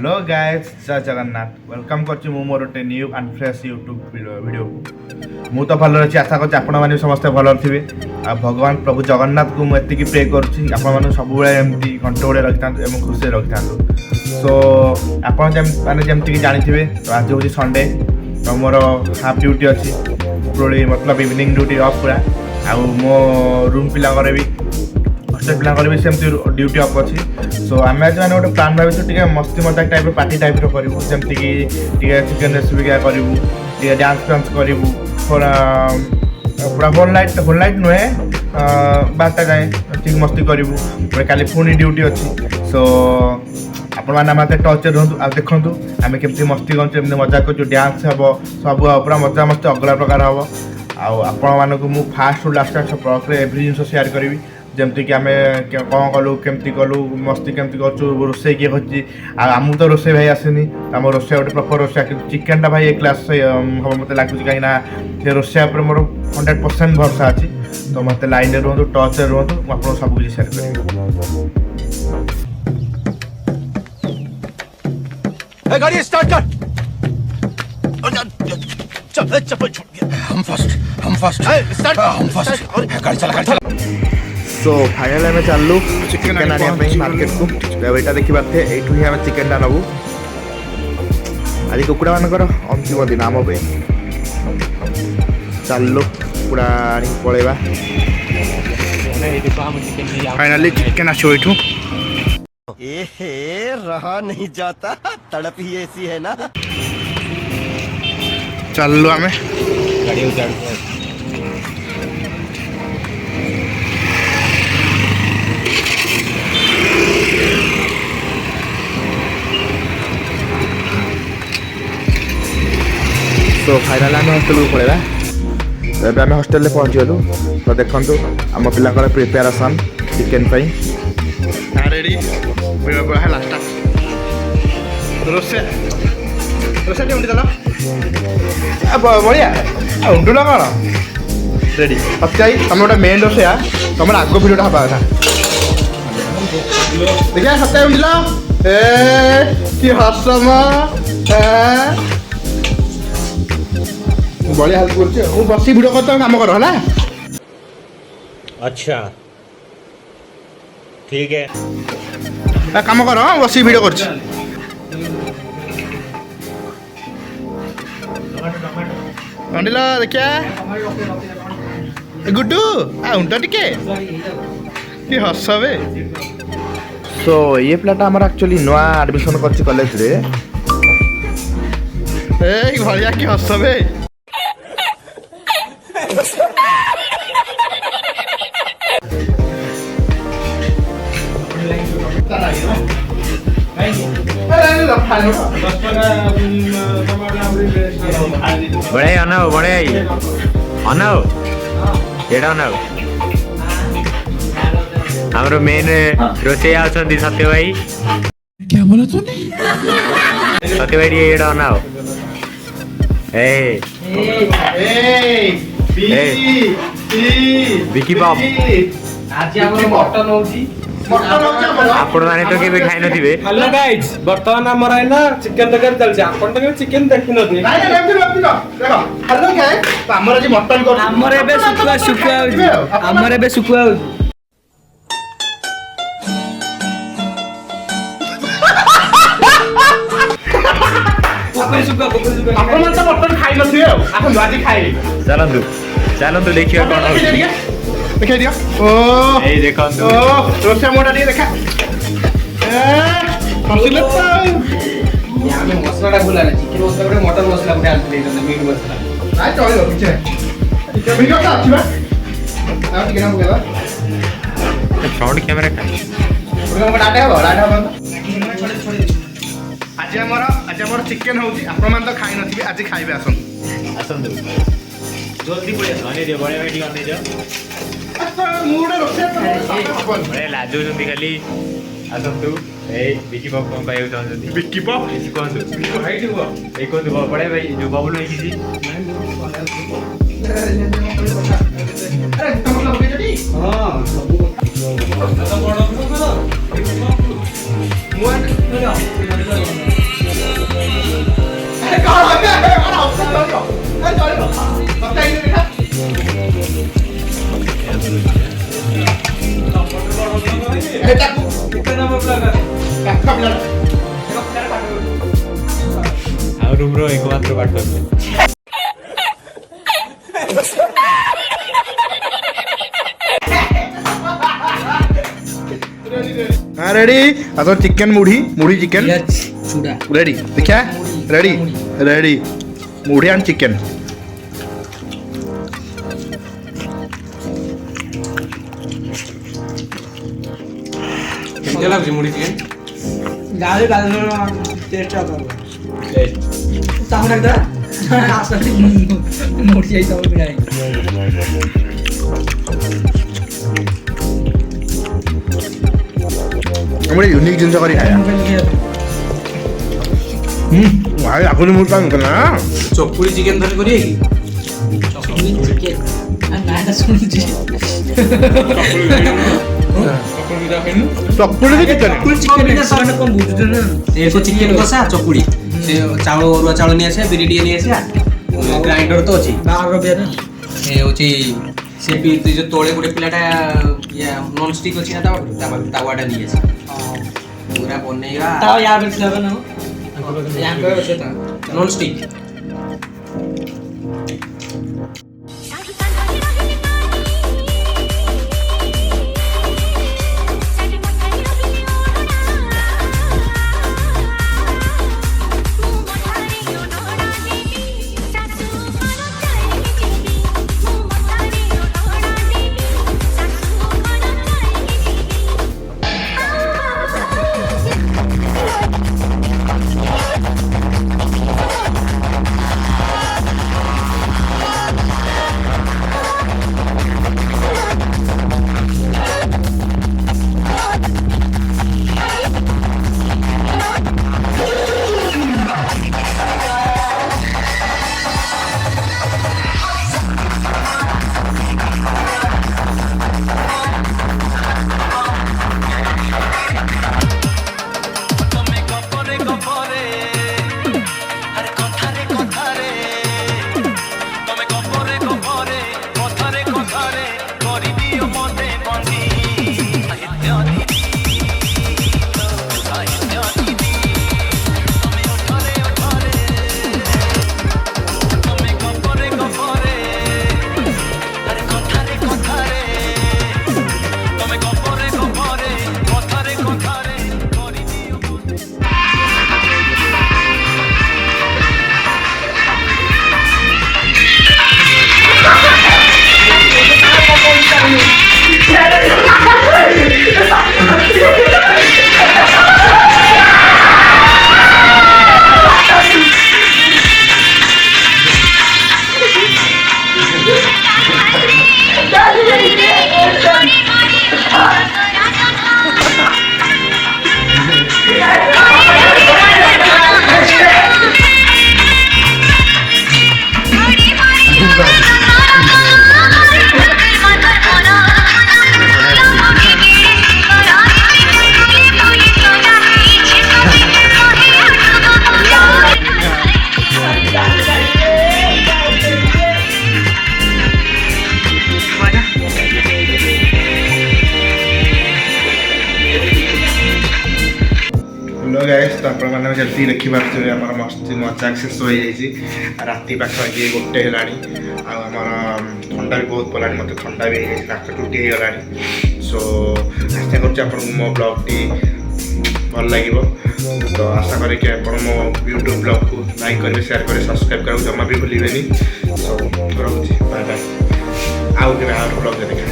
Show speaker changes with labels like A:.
A: Hello guys जय Jagannath welcome करछि मु मोर गोटे new and fresh YouTube video मु तो भल रही आशा कर आपण मैंने समस्ते भल थे आ भगवान प्रभु जगन्नाथ को मुझे प्रे करुँच आपण सब एमती घंटे गोड़े रखी था खुशी रखी था सो आपने जमीक जानी तो आज हूँ संडे तो मोर हाफ ड्यूटी अच्छी उपरओली मतलब इवनिंग ड्यूटी अफ पूरा आ मो रूम पिलांकर भी हस्टेल पिलांकर भी सेमती ड्यूटी अफ अच्छी सो आम आज मैंने गोटे प्लान भाई टे मस्ती मजाक टाइप पार्टी टाइप करूँ जमीक चिकेन रेसिपी क्या करूँ डांस फांस करूँ पूरा होल नाइट नुहे 12टा जाए ठीक मस्ती करूँ काली पुणी ड्यूटी अच्छी सो आपण मैंने मत टच रुहतु आ देखु आम केमती मस्ती करें मजा कर डांस हम सब पूरा मजा मस्ती अगला प्रकार हम आपण मानक मु fast to last blog every जिन शेयर करी जमती आम कौन कलु केमती कलु मस्ती केमती कर रोसे किए कर तो रोसे भाई आसनी आम रोसे गोटे प्रपर रोसे चिकेन टा भाई ए क्लास हम मत लगुच कहीं रोसे मोर 100% भरसा अच्छी तो मत लाइन रुहतु टच रुहतु मुझे सब कुछ शेयर करें।
B: गाड़ी स्टार्ट कर। चप्पल छूट गया। हम फर्स्ट गाड़ी चला
A: सो फाइनल आम चलू चिकेन आने मार्केट को यहाँ देखा थे यू ही आम चिकेन नबू आज कुकुड़ा मानकर अंतिम दिन आम पे चलू कुकुड़ा पलैबा फाइनाली चिकेन आसो यू
B: रहा नहीं जाता तड़प ही ऐसी है ना।
A: चलू आम तो फाइनाल आम हस्टेल को पलैबा एवं आम हस्टेल पहुँचीगलु तो देखु आम पिला प्रिपेरेसन चिकेन रेडी लास्ट रोसे रोसे देला बढ़िया उठू ना कौन रेडी सत्याई तुम गोटे मेन रोसैया तुम आग भिडियोटा हवा कथा देखिए सत्याई उठिला कि हसम बढ़िया हेल्प कर बसी भिडियो कर काम कर है
C: अच्छा ठीक है
A: काम कर बसी भिडियो कर देखिया गुड्डू उंटा टिके हसबे सो ये पिलाटा आमर एक्चुअली नुआ एडमिशन कर कॉलेज रे भलिया कि हसबे
C: बड़े अनाव बड़े अनाव एटा अनाव हमरो मेन रोसे आछंदी सत्य भाई
B: क्या बोला तूने?
C: सत्य भाई एटा अनाव विकी बाप
D: आज हमर मटन होची
C: आपण माने तो केबे खाइ नथिबे।
D: हेलो गाइस वर्तमान हमर है ना चिकन तरकारी चलছে आपण तो चिकन देखि नथि
A: नाही देखो हेलो गाइस हमर आज मटन कर
D: हमर एबे सुकुआ हमर एबे सुकुआ
A: आपण मन तो मटन खाइ नथिबे आपण आज खाइ
C: चलंदु देखियो कोन होची
A: देखा दिया ओ
C: ए देखंतु
A: ओ रोसे मोटा दिए देखा फसिले तो
D: या में मसलाटा भूला ना चिकन मसला गुटे मटन मसला गुटे आनते देते मीट मसला
A: नाही चलियो किछ ठीक वीडियो का अछि बा आ ठीक ना बोला
C: फ्रंट कैमरा का
A: पुरा डाटा हो आज हमर चिकेन होची आपण मान तो खाइ नथि आज खाइबे आसन
C: जल्दी पड़े धनी दे बड़े बैठी करने जा
A: मुडे रोसे
C: बड़े लाजो जंदी खाली आसंतु ए विकी बाप कोन पाइउ जंदी
A: विक्की पॉप
C: कोन दु हाइट हो ए कोन दु बड़े भाई जो बाबू नहीं किसी
A: अरे तुम लोग बेटी हां सब बड़ा रेडी तो चिकन मुढ़ी मुढ़ी चिकन
D: चूड़ा
A: रेडी देखा रेडी रेडी मुढ़ी एंड चिकन
D: କେମିତି ଲାଗୁଛି ମୁଢ଼ି ଚିକେନ
E: ଗାଳି ଗାଳି ଟେଷ୍ଟ ତାକୁ ଡାକିଦା ଆସନ୍ତି ମୋଡ଼ି ଯାଇ ସବୁ ମିଳାଇ
A: ଗୋଟେ ୟୁନିକ୍ ଜିନିଷ କରି ଖାଇବା ଭାଇ ଆଗୁନି ମୁଁ କାମ କଲା
D: ଚକୁଳି ଚିକେନ ଧରି କରିବେ କି
E: ନାଁଟା ଶୁଣୁଛି
A: ଚକୁଳି ବି ଚିକେନ
D: ସେ ଚିକେନ କଷା ଚକୁଳି ସେ ଚାଉଳ ଅରୁଆ ଚାଉଳ ନେଇ ଆସିବା ବିରି ଟିକେ ନେଇ ଆସିବା ଗ୍ରାଇଣ୍ଡର ତ ଅଛି ଏ ହଉଛି ସେ ଯୋଉ ତଳେ ଗୋଟେ ପିଲାଟା ନନ୍ ଷ୍ଟିକ୍ ଅଛି ନା ତାୱାଟା ନେଇ ଆସିବା ପୁରା ବନେଇବା ନନ୍ ଷ୍ଟିକ୍
A: हेलो गाइस तो आपण मैंने जल्दी देखी पार्थे आम मस्ती मजाक शेष हो राति पाखापाखि गोटे है आमर ठंडा भी बहुत पड़ा मत ठंडा भी नाक टुटी गला सो आशा कर मो ब्लॉग टी भल लगे तो आशा करके मो यूट्यूब ब्लॉग को लाइक करेंगे शेयर करेंगे सब्सक्राइब करेंगे जमा भी भूलें सो रखुच्छी बाय बाय आउ के ब्लॉग देखा